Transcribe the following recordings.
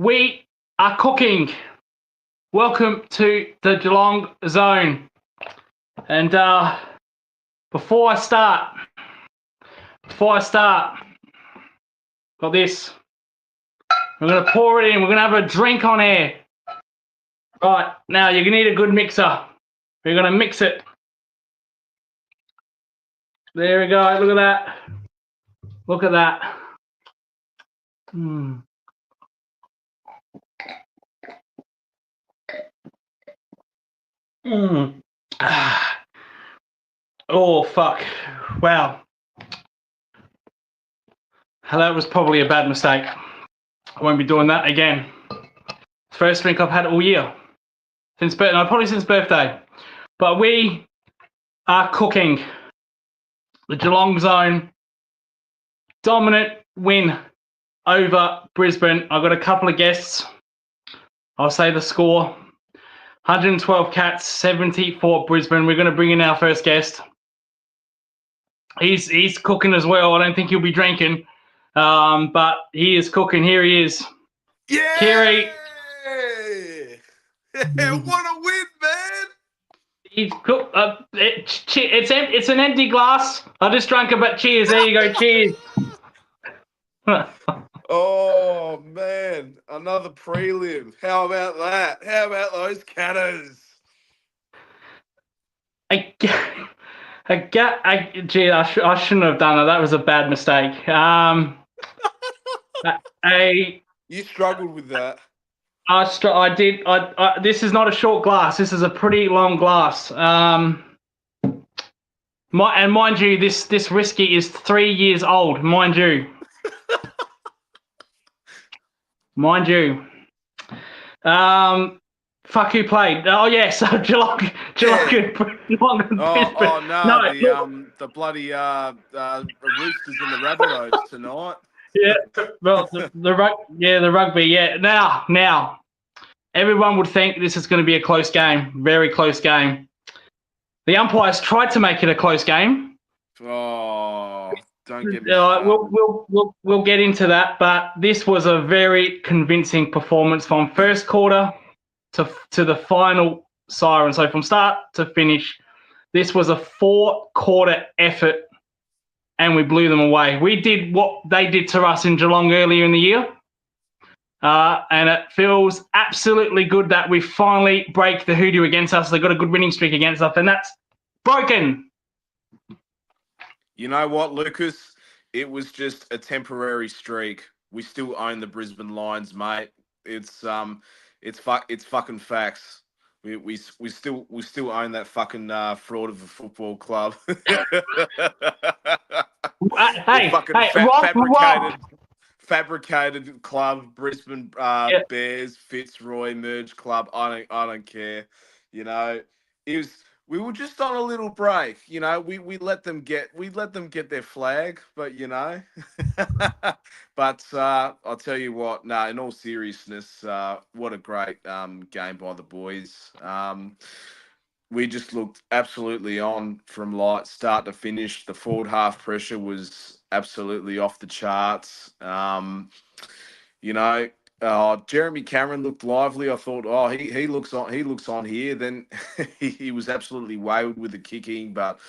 We are cooking. Welcome to the Geelong Zone. And before I start, got this. We're going to pour it in. We're going to have a drink on air. Right, now you're going to need a good mixer. We're going to mix it. There we go. Look at that. Look at that. Oh, fuck. Wow. That was probably a bad mistake. I won't be doing that again. First drink I've had all year. Probably since birthday. But we are cooking. The Geelong Zone. Dominant win over Brisbane. I've got a couple of guests. I'll say the score. 112 Cats, 74 Brisbane. We're going to bring in our first guest. He's cooking as well. I don't think he'll be drinking, but he is cooking. Here he is. Yeah! Kerry. What a win, man! He's cooked. It's an empty glass. I just drank it, but cheers. There you go. Cheers. Oh, man. Another prelim. How about that? How about those Catters? I shouldn't have done it. That was a bad mistake. You struggled with that. I did. This is not a short glass. This is a pretty long glass. And mind you, this whiskey is 3 years old. Mind you. Mind you. Fuck, who played? Oh yes, Geelong and Brisbane. The bloody Roosters and the Rabbitohs tonight. Yeah, well, the rugby. Yeah, now, everyone would think this is going to be a close game, very close game. The umpires tried to make it a close game. Oh, don't get me started. We'll get into that, but this was a very convincing performance from first quarter to the final siren. So from start to finish, this was a 4-quarter effort. And we blew them away. We did what they did to us in Geelong earlier in the year. And it feels absolutely good that we finally break the hoodoo against us. They got a good winning streak against us, and that's broken. You know what, Lucas? It was just a temporary streak. We still own the Brisbane Lions, mate. It's fucking facts. We still own that fucking fraud of a football club. Fabricated club, Brisbane Bears, Fitzroy merge club. I don't care. You know, we were just on a little break. You know, we let them get their flag, but you know, but I'll tell you what. No, in all seriousness, what a great game by the boys. We just looked absolutely on from start to finish. The forward half pressure was absolutely off the charts. You know, Jeremy Cameron looked lively. I thought, he looks on here. Then he was absolutely wayward with the kicking, but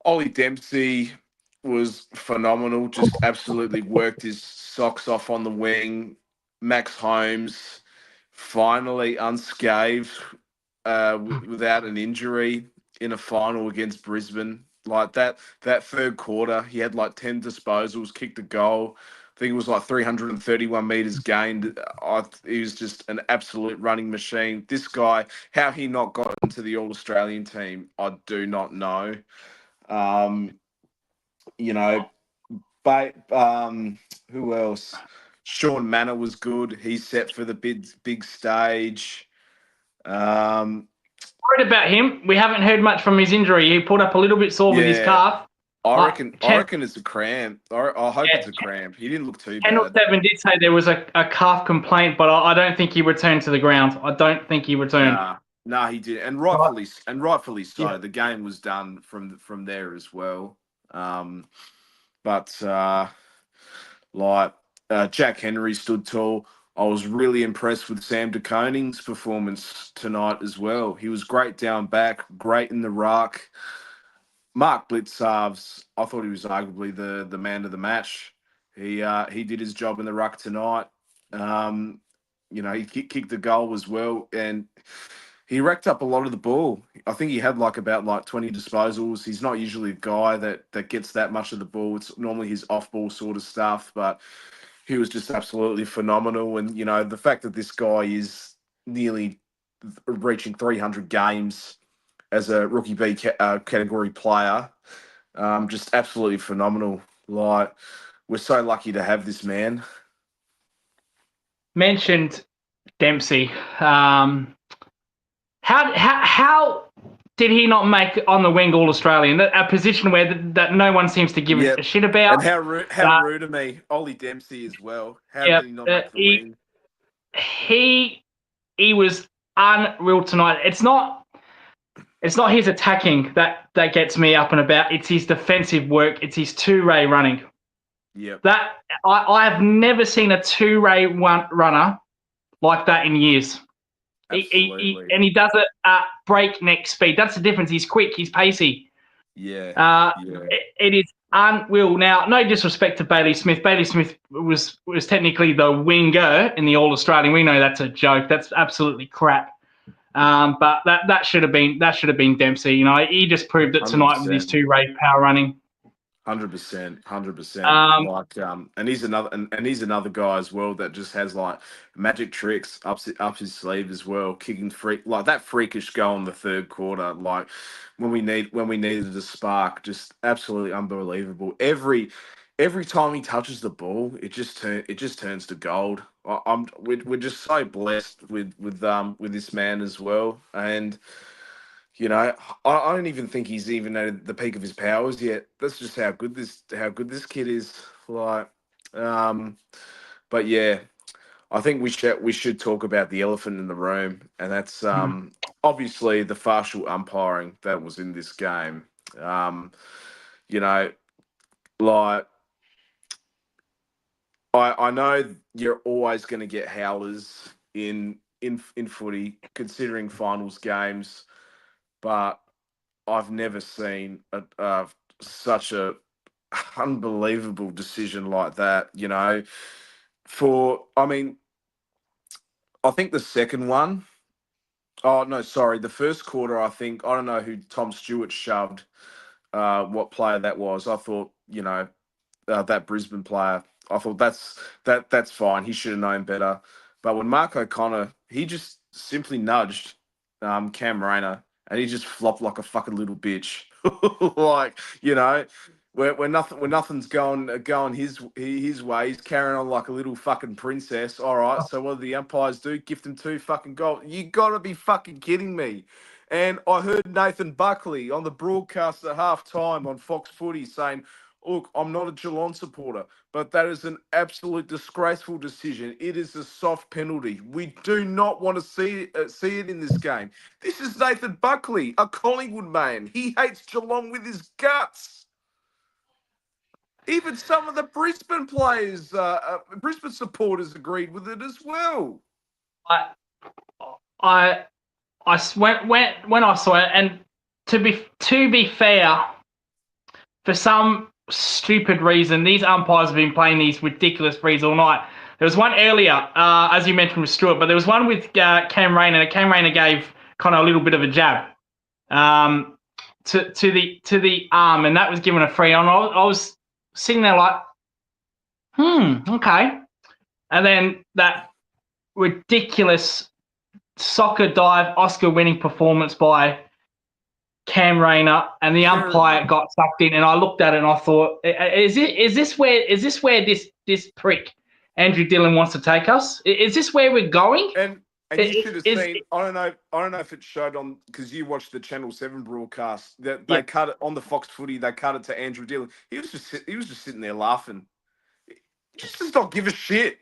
Ollie Dempsey was phenomenal. Just absolutely worked his socks off on the wing. Max Holmes finally unscathed. Without an injury in a final against Brisbane. Like that third quarter, he had like 10 disposals, kicked a goal. I think it was like 331 metres gained. He was just an absolute running machine. This guy, how he not got into the All-Australian team, I do not know. You know, but who else? Sean Manor was good. He's set for the big stage. Worried about him. We haven't heard much from his injury. He pulled up a little bit sore with his calf. I reckon it's a cramp. I hope it's a cramp. He didn't look too bad. Channel 7 did say there was a calf complaint, but I don't think he returned to the ground. I don't think he returned. Nah, he did, and rightfully so. Yeah. The game was done from there as well. But Jack Henry stood tall. I was really impressed with Sam DeConing's performance tonight as well. He was great down back, great in the ruck. Mark Blitzarves, I thought he was arguably the man of the match. He did his job in the ruck tonight. Um, he kicked the goal as well, and he racked up a lot of the ball. I think he had about 20 disposals. He's not usually a guy that gets that much of the ball. It's normally his off ball sort of stuff, but he was just absolutely phenomenal. And the fact that this guy is nearly reaching 300 games as a rookie B category player, just absolutely phenomenal. Like, we're so lucky to have this man. Mentioned Dempsey. How did he not make on the wing All Australian? A position where that no one seems to give a shit about. And how rude of me, Ollie Dempsey as well. How did he not make the wing? He was unreal tonight. It's not his attacking that gets me up and about. It's his defensive work. It's his two-ray running. Yep. That I have never seen a two-ray runner like that in years. Absolutely. He does it at breakneck speed. That's the difference. He's quick. He's pacey. Yeah. It is unreal. Now, no disrespect to Bailey Smith. Bailey Smith was technically the winger in the All Australian. We know that's a joke. That's absolutely crap. But that should have been Dempsey. He just proved it tonight 100%. With his two-ray power running. 100%. And he's another guy as well that just has magic tricks up his sleeve as well, kicking that freakish goal in the third quarter, when we needed a spark, just absolutely unbelievable. Every time he touches the ball, it just turns to gold. We're just so blessed with this man as well, and. I don't even think he's even at the peak of his powers yet. That's just how good this kid is. But yeah, I think we should talk about the elephant in the room, and that's obviously the partial umpiring that was in this game. I know you're always going to get howlers in footy, considering finals games. But I've never seen such a unbelievable decision like that. I think the second one. Oh no, sorry, the first quarter. I don't know who Tom Stewart shoved. What player that was? I thought that Brisbane player. I thought that's fine. He should have known better. But when Mark O'Connor, he just simply nudged Cam Rayner. And he just flopped like a fucking little bitch. When nothing's going his way, he's carrying on like a little fucking princess. All right, so what do the umpires do? Gift him 2 fucking goals. You gotta be fucking kidding me. And I heard Nathan Buckley on the broadcast at halftime on Fox Footy saying, "Look, I'm not a Geelong supporter, but that is an absolute disgraceful decision. It is a soft penalty. We do not want to see it in this game." This is Nathan Buckley, a Collingwood man. He hates Geelong with his guts. Even some of the Brisbane players, Brisbane supporters agreed with it as well. When I saw it, and to be fair, for some stupid reason, these umpires have been playing these ridiculous breeds all night. There was one earlier, as you mentioned with Stewart, but there was one with Cam Rayner. Cam Rayner gave kind of a little bit of a jab to the arm, and that was given a free on. I was sitting there like, okay. And then that ridiculous soccer dive Oscar-winning performance by Cam Rayner, and the umpire got sucked in, and I looked at it and I thought, is this where this prick Andrew Dillon wants to take us? Is this where we're going? And you should have seen. I don't know if it showed on, because you watched the Channel 7 broadcast, that they cut it on the Fox Footy. They cut it to Andrew Dillon. He was just sitting there laughing. He just does not give a shit.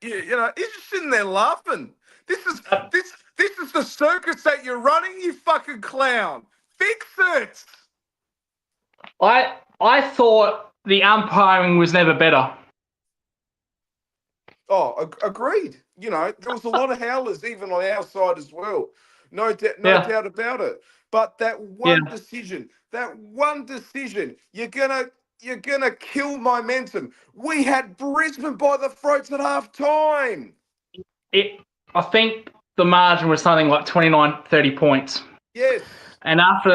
He's just sitting there laughing. This is the circus that you're running, you fucking clown. Fix it. I thought the umpiring was never better. Oh, agreed. You know, there was a lot of howlers even on our side as well. No Yeah, doubt about it. But yeah. that one decision, you're gonna kill momentum. We had Brisbane by the throats at half time. It. I think the margin was something like 29, 30 points. Yes. And after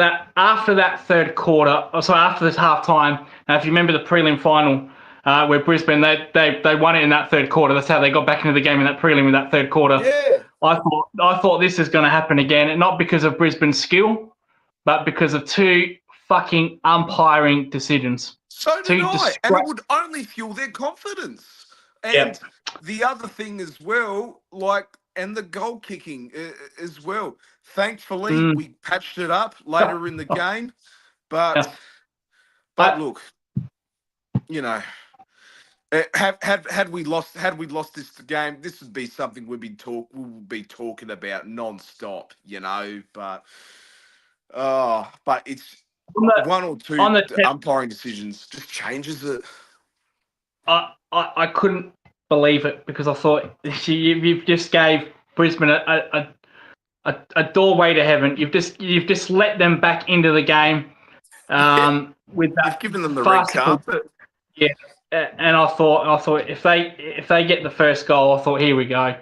that third quarter, after this half time, now if you remember the prelim final, where Brisbane they won it in that third quarter. That's how they got back into the game in that prelim in that third quarter. Yeah. I thought this is going to happen again, and not because of Brisbane's skill, but because of two fucking umpiring decisions. So did Two I. And it distract. would only fuel their confidence. Yep. And the other thing as well, and the goal kicking as well. Thankfully, Mm. we patched it up later in the game. But Yeah. look, you know, had we lost this game, this would be something we would be talking about non-stop, you know. But it's one or two On the umpiring decisions just changes it. I couldn't believe it because I thought you've just gave Brisbane a doorway to heaven. You've just let them back into the game with You've that given them the red farcical. carpet. Yeah, and I thought if they get the first goal, I thought here we go.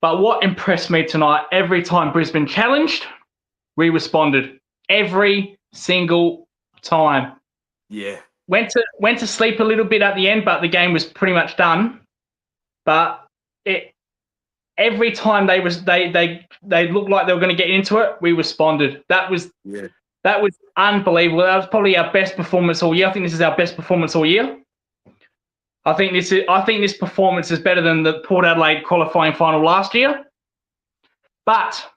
But what impressed me tonight, every time Brisbane challenged, we responded every single time. Yeah. Went to sleep a little bit at the end, but the game was pretty much done. But every time they looked like they were going to get into it, we responded. That was unbelievable. That was probably our best performance all year. I think this is our best performance all year. I think this performance is better than the Port Adelaide qualifying final last year. But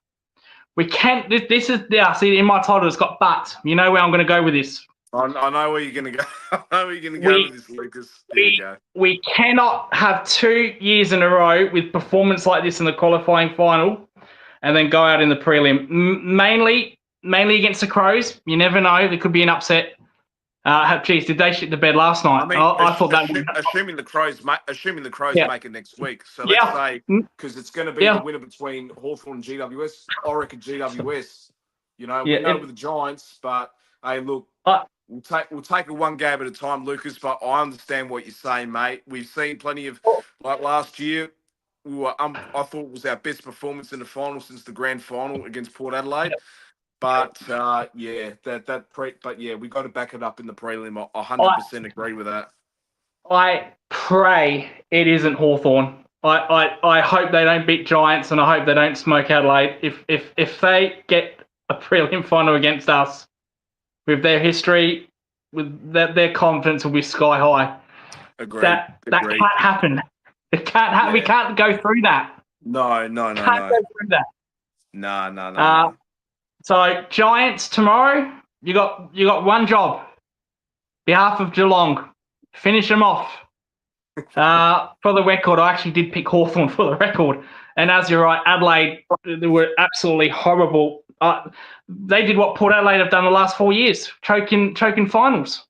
we can't. This is see in my title it's got but. You know where I'm going to go with this. I know where you're going to go. I know where you're going to go with this, Lucas. Here we go. We cannot have 2 years in a row with performance like this in the qualifying final and then go out in the prelim. Mainly against the Crows. You never know. There could be an upset. Did they shit the bed last night? I mean, I thought that assuming the Crows make it next week. So let's say, because it's going to be the winner between Hawthorn and GWS. I reckon GWS. You know, we know with the Giants, but hey, look, we'll take it one game at a time, Lucas. But I understand what you're saying, mate. We've seen plenty of like last year. I thought it was our best performance in the final since the grand final against Port Adelaide. But we got to back it up in the prelim. I 100% agree with that. I pray it isn't Hawthorn. I hope they don't beat Giants, and I hope they don't smoke Adelaide. If they get a prelim final against us, with their history, with their confidence will be sky high. Agreed. That can't happen. It can't happen. We can't go through that. No. Can't go through that. No. So Giants tomorrow, you got one job. Behalf of Geelong, finish them off. For the record, I actually did pick Hawthorn for the record. And as you're right, Adelaide, they were absolutely horrible. They did what Port Adelaide have done the last 4 years, choking finals.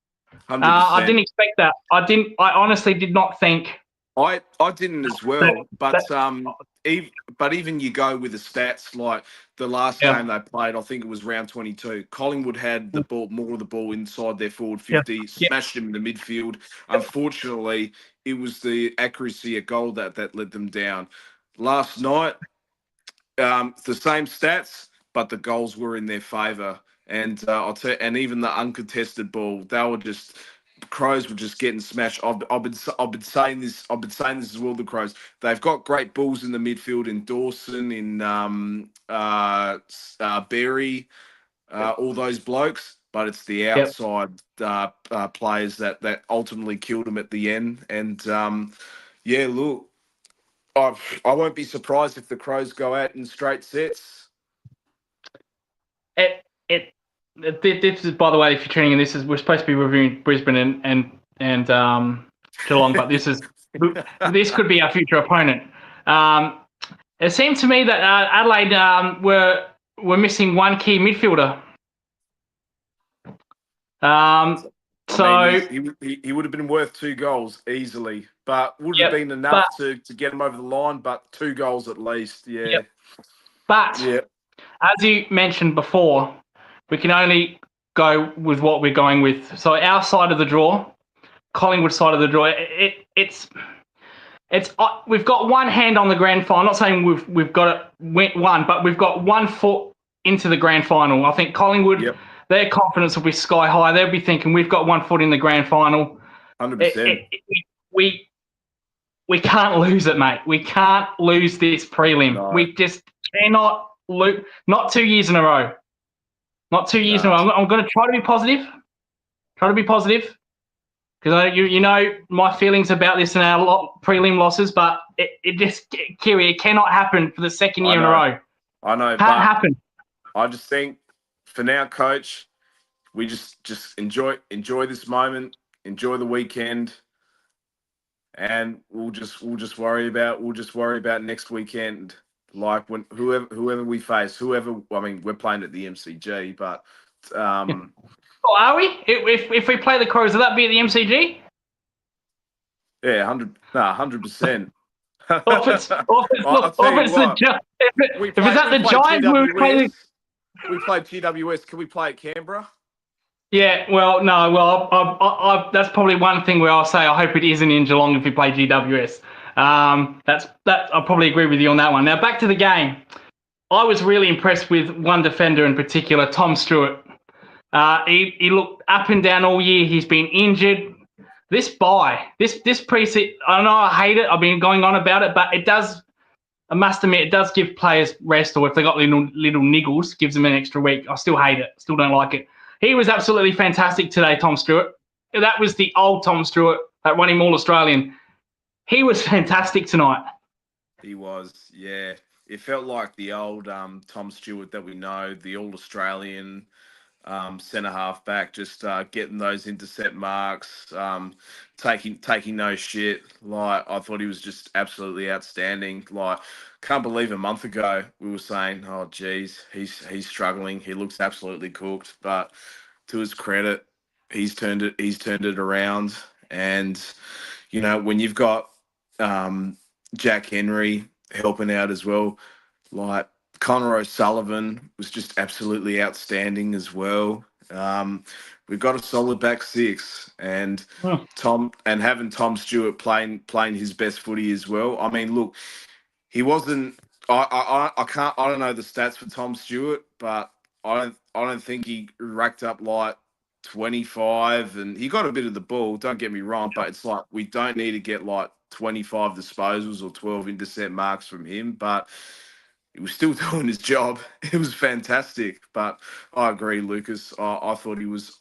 100%. I didn't expect that. I honestly did not think. I didn't as well, but even you go with the stats like the last game they played, I think it was round 22. Collingwood had the ball, more of the ball inside their forward 50, smashed them in the midfield. Unfortunately, it was the accuracy of goal that led them down. Last night, the same stats, but the goals were in their favour. And and even the uncontested ball, they were just. Crows were just getting smashed. I've been saying this as well. The Crows, they've got great balls in the midfield in Dawson, in Berry, all those blokes. But it's the outside players that ultimately killed them at the end. And look, I won't be surprised if the Crows go out in straight sets. This is, by the way, if you're tuning in, we're supposed to be reviewing Brisbane and Geelong, but this could be our future opponent. It seemed to me that Adelaide were missing one key midfielder. I mean, So, he would have been worth 2 goals easily, but would have yep, been enough but to get him over the line. But 2 goals at least, yeah, yep, but yeah, as you mentioned before, we can only go with what we're going with. So our side of the draw, Collingwood side of the draw, it's we've got one hand on the grand final. I'm not saying we've got it one, but we've got 1 foot into the grand final. I think Collingwood, yep, their confidence will be sky high. They'll be thinking we've got 1 foot in the grand final. 100%. We we can't lose it, mate. We can't lose this prelim. No, We just cannot lose. Not 2 years in a row. Not 2 years in a no, row. I'm going to try to be positive. Try to be positive. Because you know my feelings about this and our prelim losses, but it just, Kiri, it cannot happen for the second I year in a know, row. I know, Can't but happen. I just think for now, coach, we just enjoy this moment, enjoy the weekend, and we'll just worry about next weekend. Like when whoever we face, whoever. I mean, we're playing at the MCG, but Oh, are we? If we play the Crows, will that be at the MCG? yeah, 100%. Or if it's I'll tell you the what, if it's at the Giants, we play. We played GWS. Can we play at Canberra? Yeah, well, no, well, that's probably one thing where I'll say I hope it isn't in Geelong if we play GWS. That I'll probably agree with you on that one. Now back to the game. I was really impressed with one defender in particular, Tom Stewart. He looked up and down all year. He's been injured. This preseason, I know I hate it. I've been going on about it, but it does. I must admit, it does give players rest, or if they got little niggles, gives them an extra week. I still hate it. Still don't like it. He was absolutely fantastic today, Tom Stewart. That was the old Tom Stewart that won him All-Australian. He was fantastic tonight. He was, yeah. It felt like the old Tom Stewart that we know, the All-Australian centre half back, just getting those intercept marks, taking no shit. Like I thought he was just absolutely outstanding. Like can't believe a month ago we were saying, oh geez, he's struggling. He looks absolutely cooked. But to his credit, he's turned it around. And you know when you've got Jack Henry helping out as well, like Connor O'Sullivan was just absolutely outstanding as well. We've got a solid back six, and having Tom Stewart playing his best footy as well. I mean, look, he wasn't. I can't. I don't know the stats for Tom Stewart, but I don't think he racked up like 25, and he got a bit of the ball. Don't get me wrong, but it's like we don't need to get like 25 disposals or 12 intercept marks from him, but he was still doing his job. It was fantastic. But I agree, Lucas. I thought he was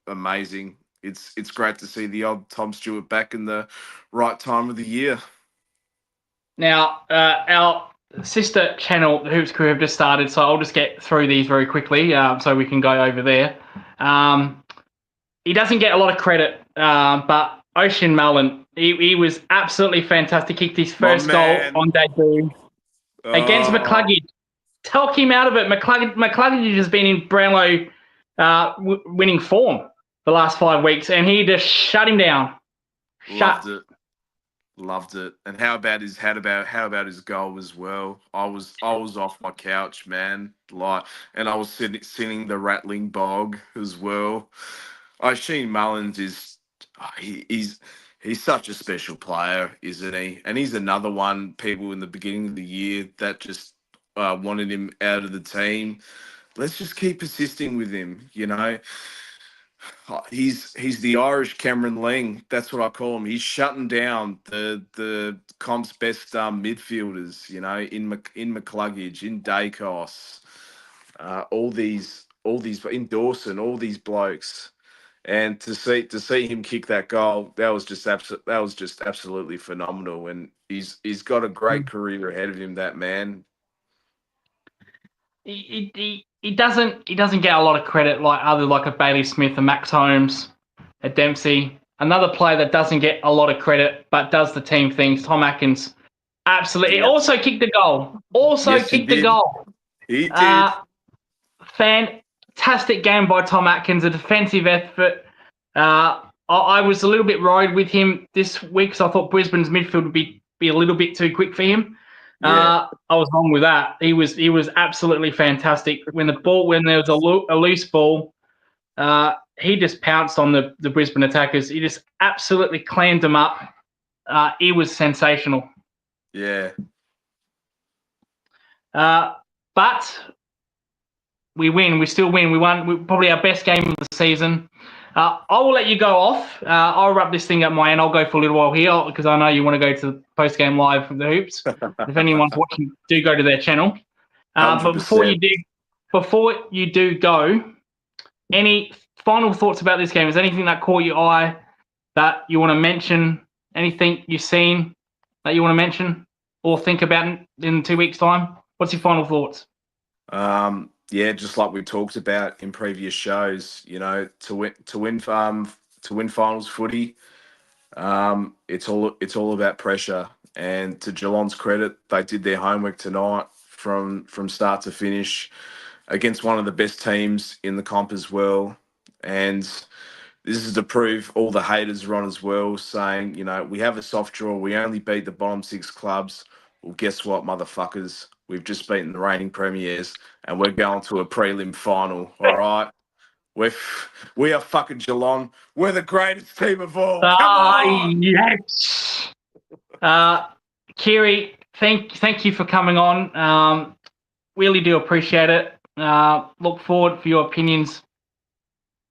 amazing. It's great to see the old Tom Stewart back in the right time of the year. Now, our sister channel, The Hoops Crew, have just started, so I'll just get through these very quickly so we can go over there. He doesn't get a lot of credit, but Ocean Mullen, he was absolutely fantastic. Kicked his first goal on debut against McCluggage. Talk him out of it. McCluggage has been in Brownlow winning form the last 5 weeks, and he just shut him down. Loved it. And how about his goal as well? I was off my couch, man. And I was singing the Rattling Bog as well. Oisin Mullins he's such a special player, isn't he? And he's another one. People in the beginning of the year that just wanted him out of the team. Let's just keep persisting with him. You know, he's the Irish Cameron Lang. That's what I call him. He's shutting down the comp's best midfielders. You know, in McCluggage, in Dacos, all these in Dawson, all these blokes. And to see him kick that goal, that was just absolutely phenomenal. And he's got a great career ahead of him. That man. He doesn't get a lot of credit like a Bailey Smith, a Max Holmes, a Dempsey. Another player that doesn't get a lot of credit but does the team things, Tom Atkins. Absolutely. Yep. Also kicked the goal. He did. Fantastic game by Tom Atkins, a defensive effort. I was a little bit worried with him this week because I thought Brisbane's midfield would be a little bit too quick for him. Yeah. I was wrong with that. He was absolutely fantastic. When there was a loose ball, he just pounced on the Brisbane attackers. He just absolutely clammed them up. He was sensational. Yeah. But we win. We still win. We won. Probably our best game of the season. I will let you go off. I'll wrap this thing up my end. I'll go for a little while here because I know you want to go to the post-game live from the Hoops. If anyone's watching, do go to their channel. But before you do go, any final thoughts about this game? Is there anything that caught your eye that you want to mention? Anything you've seen that you want to mention or think about in 2 weeks' time? What's your final thoughts? Yeah, just like we talked about in previous shows, you know, to win finals footy, it's all about pressure. And to Geelong's credit, they did their homework tonight from start to finish against one of the best teams in the comp as well. And this is to prove all the haters are on as well, saying, you know, we have a soft draw, we only beat the bottom 6 clubs. Well, guess what, motherfuckers? We've just beaten the reigning premiers, and we're going to a prelim final. All right, we are fucking Geelong. We're the greatest team of all. Come on! Yes. Kiri, thank you for coming on. Really do appreciate it. Look forward for your opinions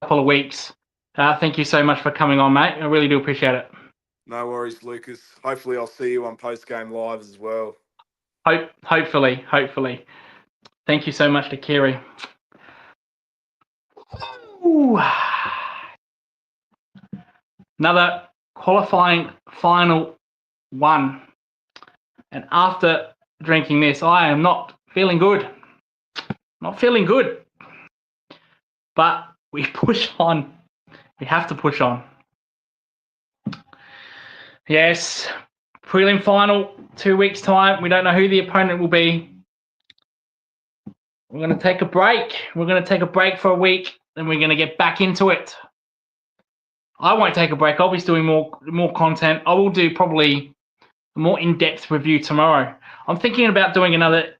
in a couple of weeks. Thank you so much for coming on, mate. I really do appreciate it. No worries, Lucas. Hopefully I'll see you on post-game live as well. Hopefully. Thank you so much to Kiri. Ooh. Another qualifying final one. And after drinking this, I am not feeling good. Not feeling good. But we push on. We have to push on. Yes, prelim final, 2 weeks' time. We don't know who the opponent will be. We're going to take a break. We're going to take a break for a week, then we're going to get back into it. I won't take a break. I'll be doing more content. I will do probably a more in-depth review tomorrow. I'm thinking about doing another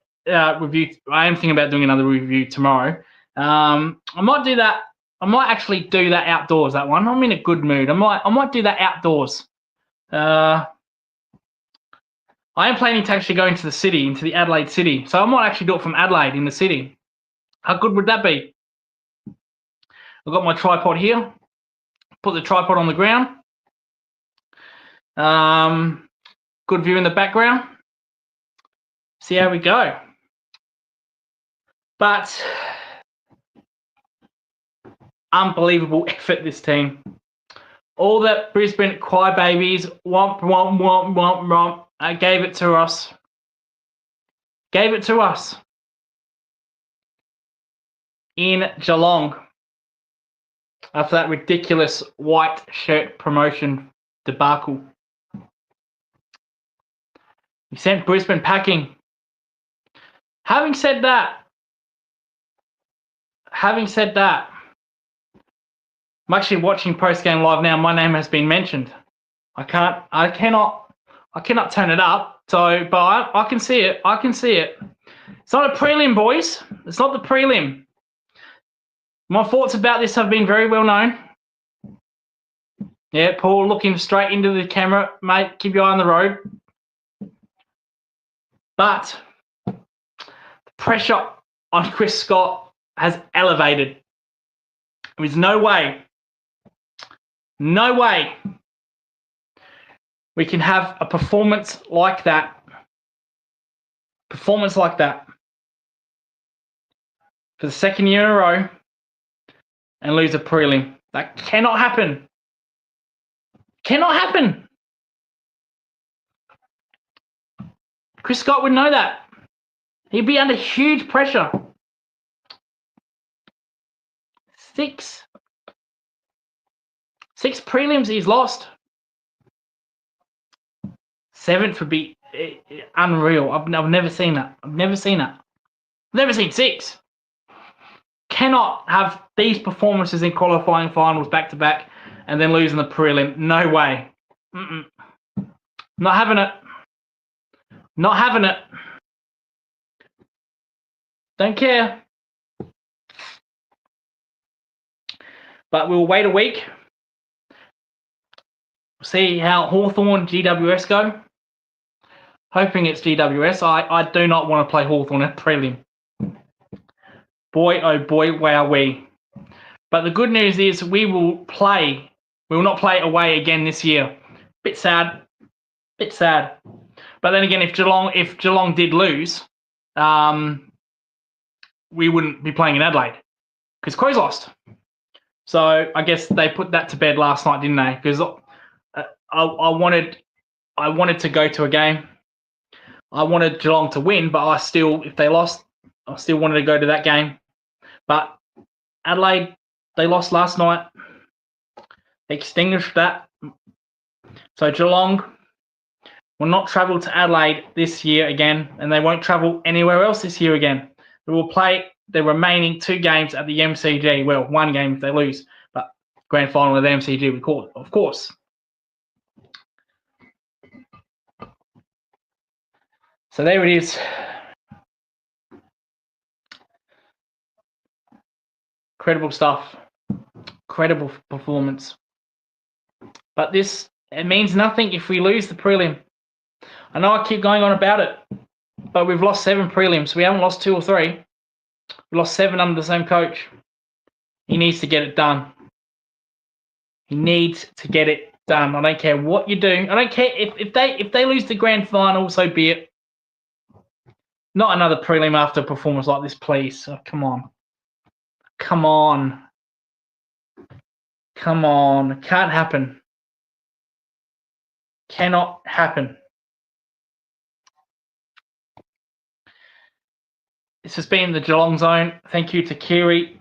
review. I am thinking about doing another review tomorrow. I might do that. I might actually do that outdoors, that one. I'm in a good mood. I might do that outdoors. I am planning to actually go into the city, into the Adelaide city. So I might actually do it from Adelaide in the city. How good would that be? I've got my tripod here. Put the tripod on the ground. Good view in the background. See how we go. But unbelievable effort, this team. All the Brisbane crybabies, womp, womp, womp, womp, womp, gave it to us. Gave it to us. In Geelong. After that ridiculous white shirt promotion debacle. We sent Brisbane packing. Having said that, I'm actually watching post-game live now. My name has been mentioned. I cannot turn it up. So, but I can see it. It's not a prelim, boys. It's not the prelim. My thoughts about this have been very well known. Yeah, Paul looking straight into the camera. Mate, keep your eye on the road. But the pressure on Chris Scott has elevated. There's no way we can have a performance like that. For the second year in a row and lose a prelim. That cannot happen. Chris Scott would know that. He'd be under huge pressure. 6 prelims he's lost. 7th would be unreal. I've never seen that. Never seen 6. Cannot have these performances in qualifying finals back to back and then losing the prelim. No way. Not having it. Not having it. Don't care. But we'll wait a week. See how Hawthorn GWS go. Hoping it's GWS. I do not want to play Hawthorn at prelim. Boy, oh boy, wowee. But the good news is we will not play away again this year. Bit sad. But then again, if Geelong did lose, we wouldn't be playing in Adelaide because Crows lost. So I guess they put that to bed last night, didn't they? Because I wanted to go to a game. I wanted Geelong to win, but if they lost, I still wanted to go to that game. But Adelaide, they lost last night. They extinguished that. So Geelong will not travel to Adelaide this year again, and they won't travel anywhere else this year again. They will play the remaining 2 games at the MCG. Well, 1 game if they lose, but grand final of the MCG, we call it, of course. So there it is. Incredible stuff. Incredible performance. But it means nothing if we lose the prelim. I know I keep going on about it, but we've lost 7 prelims. We haven't lost 2 or 3. We lost 7 under the same coach. He needs to get it done. He needs to get it done. I don't care what you do. I don't care if they lose the grand final, so be it. Not another prelim after a performance like this, please. Oh, come on. Come on. Come on. Can't happen. Cannot happen. This has been the Geelong Zone. Thank you to Kiri.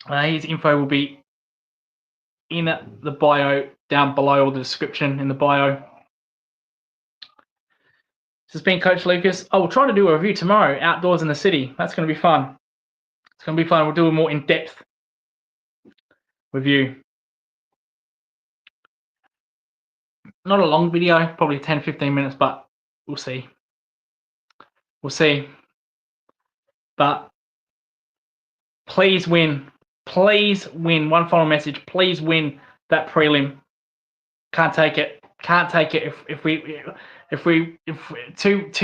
His info will be in the bio down below, or the description in the bio. This has been Coach Lucas. I will try to do a review tomorrow, outdoors in the city. That's going to be fun. It's going to be fun. We'll do a more in-depth review. Not a long video, probably 10-15 minutes, but we'll see. We'll see. But please win. Please win. One final message. Please win that prelim. Can't take it. Can't take it. If 2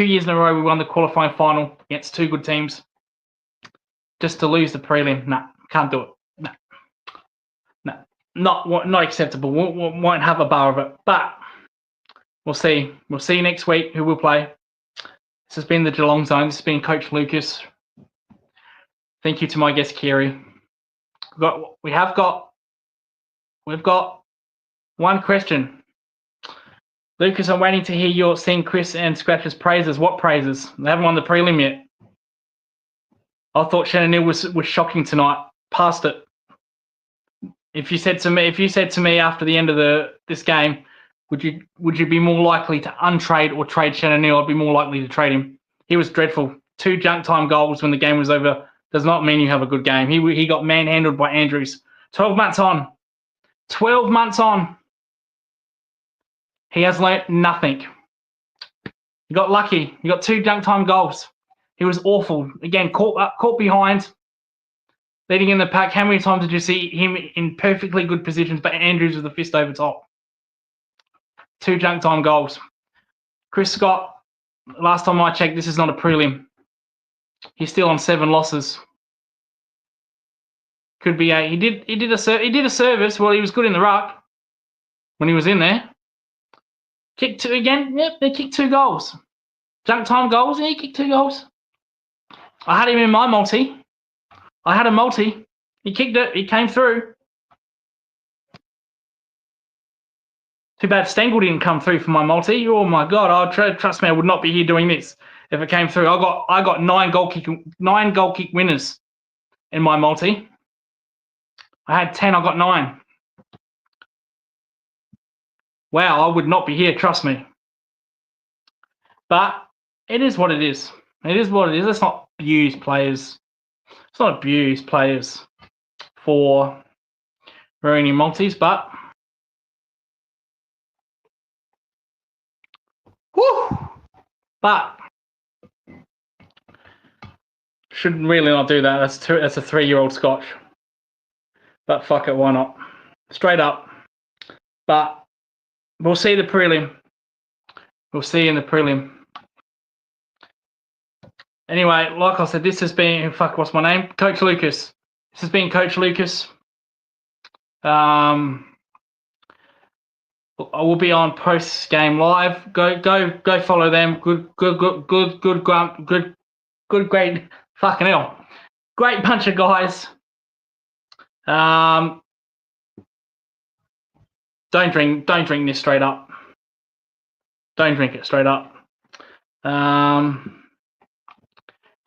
years in a row we won the qualifying final against 2 good teams, just to lose the prelim, nah, can't do it. Nah, not acceptable. Won't have a bar of it. But we'll see. We'll see next week who will play. This has been the Geelong Zone. This has been Coach Lucas. Thank you to my guest Kiri. We've got one question. Lucas, I'm waiting to hear your sing Chris and Scratch's praises. What praises? They haven't won the prelim yet. I thought Shannon Neal was shocking tonight. Passed it. If you said to me after the end of this game, would you be more likely to untrade or trade Shannon Neal? I'd be more likely to trade him. He was dreadful. 2 junk time goals when the game was over does not mean you have a good game. He got manhandled by Andrews. 12 months on. 12 months on. He has learnt nothing. He got lucky. He got 2 junk time goals. He was awful. Again, caught behind, leading in the pack. How many times did you see him in perfectly good positions, but Andrews with the fist over top? 2 junk time goals. Chris Scott, last time I checked, this is not a prelim. He's still on 7 losses. Could be he did a service. Well, he was good in the ruck when he was in there. Kicked 2 again. Yep, they kicked 2 goals. Junk time goals. Yeah, he kicked 2 goals. I had him in my multi. I had a multi. He kicked it. He came through. Too bad Stengel didn't come through for my multi. Oh my God! Trust me, I would not be here doing this if it came through. I got 9 goal kick winners in my multi. I had 10. I got 9. Wow, I would not be here. Trust me. But it is what it is. It is what it is. Let's not abuse players. Let's not abuse players for very many multis, but whew, but should really not do that. That's a 3-year-old Scotch. But fuck it, why not? Straight up. But we'll see the prelim. We'll see in the prelim. Anyway, like I said, this has been, what's my name? Coach Lucas. This has been Coach Lucas. I will be on post game live. Go follow them. Great fucking hell. Great bunch of guys. Don't drink this straight up. Don't drink it straight up.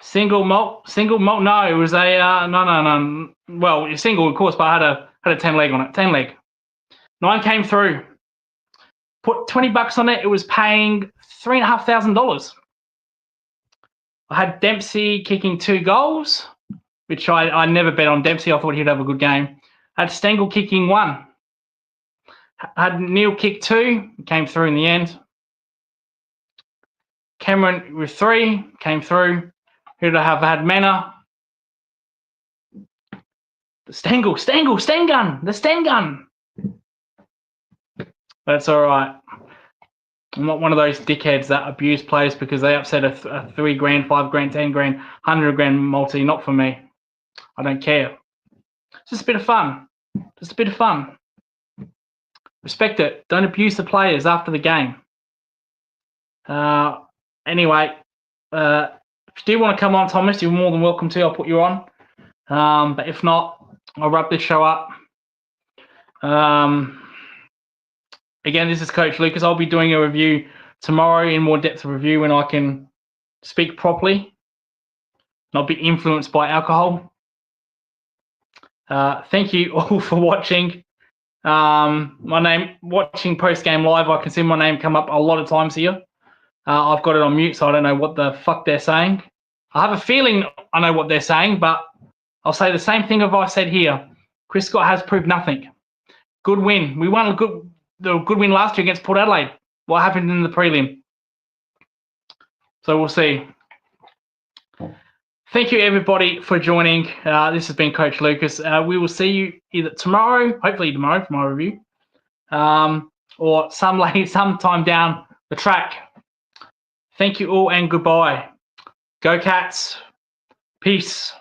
Single malt. No, it was a no. Well, single of course, but I had a 10 leg on it. 10 leg. 9 came through. Put $20 on it. It was paying $3,500. I had Dempsey kicking 2 goals, which I never bet on Dempsey. I thought he'd have a good game. I had Stengel kicking 1. I had Neil kick 2. Came through in the end. Cameron with 3. Came through. Who'd I have? I had Mena. The Sten gun. That's all right. I'm not one of those dickheads that abuse players because they upset a $3 grand, $5 grand, 10 grand, 100 grand multi. Not for me. I don't care. It's just a bit of fun. Just a bit of fun. Respect it. Don't abuse the players after the game. Anyway, if you do want to come on, Thomas, you're more than welcome to. I'll put you on. But if not, I'll wrap this show up. Again, this is Coach Lucas. I'll be doing a review tomorrow, in more depth of review, when I can speak properly, not be influenced by alcohol. Thank you all for watching. My name, watching post-game live, I can see my name come up a lot of times here. I've got it on mute, so I don't know what the fuck they're saying. I have a feeling I know what they're saying, but I'll say the same thing I said here. Chris Scott has proved nothing. Good win. We won a good win last year against Port Adelaide. What happened in the prelim? So we'll see. Thank you, everybody, for joining. This has been Coach Lucas. We will see you either tomorrow, hopefully tomorrow for my review, or sometime down the track. Thank you all and goodbye. Go Cats. Peace.